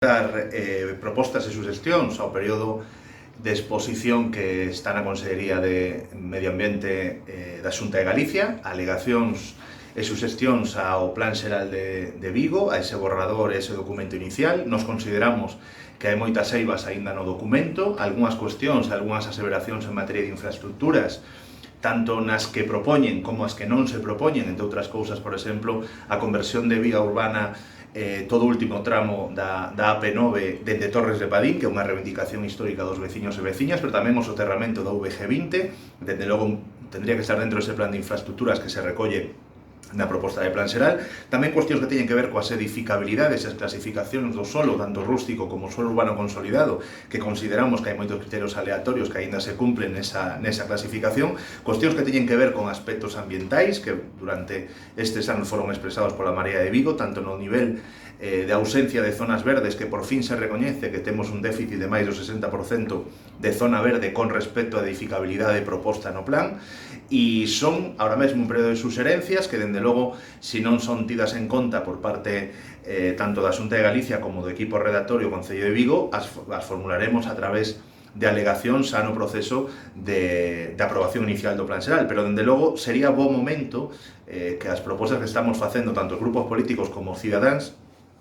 Propostas e suxestións ao período de exposición que está na Consellería de Medio Ambiente da Xunta de Galicia, alegacións e suxestións ao Plan Xeral de Vigo, a ese borrador e ese documento inicial. Nos consideramos que hai moitas eivas aínda no documento, algunhas cuestións, algunhas aseveracións en materia de infraestructuras, tanto nas que propoñen como as que non se propoñen, entre outras cousas, por exemplo, a conversión de vía urbana todo o último tramo da AP9 dende Torres de Padín, que é unha reivindicación histórica dos veciños e veciñas, pero tamén o soterramento da VG20, desde logo tendría que estar dentro dese plan de infraestructuras que se recolle na proposta de plan xeral. Tamén cuestións que teñen que ver coas edificabilidades e as clasificacións do solo, tanto rústico como solo urbano consolidado, que consideramos que hai moitos criterios aleatorios que aínda se cumplen nesa clasificación. Cuestións que teñen que ver con aspectos ambientais, que durante estes anos foron expresados pola Marea de Vigo, tanto no nivel de ausencia de zonas verdes, que por fin se recoñece que temos un déficit de máis do 60% de zona verde con respecto á edificabilidade proposta no plan, e son ahora mesmo un período de suxerencias que, dende logo, se non son tidas en conta por parte tanto da Xunta de Galicia como do equipo redactorio do Concello de Vigo, as formularemos a través de alegacións xa no proceso de aprobación inicial do plan xeral, pero dende logo sería bo momento que as propostas que estamos facendo, tanto os grupos políticos como os cidadáns,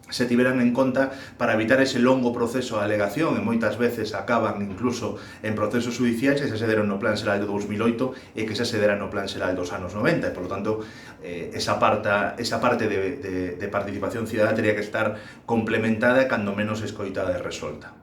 se tiveran en conta para evitar ese longo proceso de alegación, e moitas veces acaban incluso en procesos judiciais que se deron no plan xeral de 2008 e que se deran no plan xeral dos anos 90, e, por lo tanto, esa parte de participación cidadana teria que estar complementada e cando menos escoitada e resolta.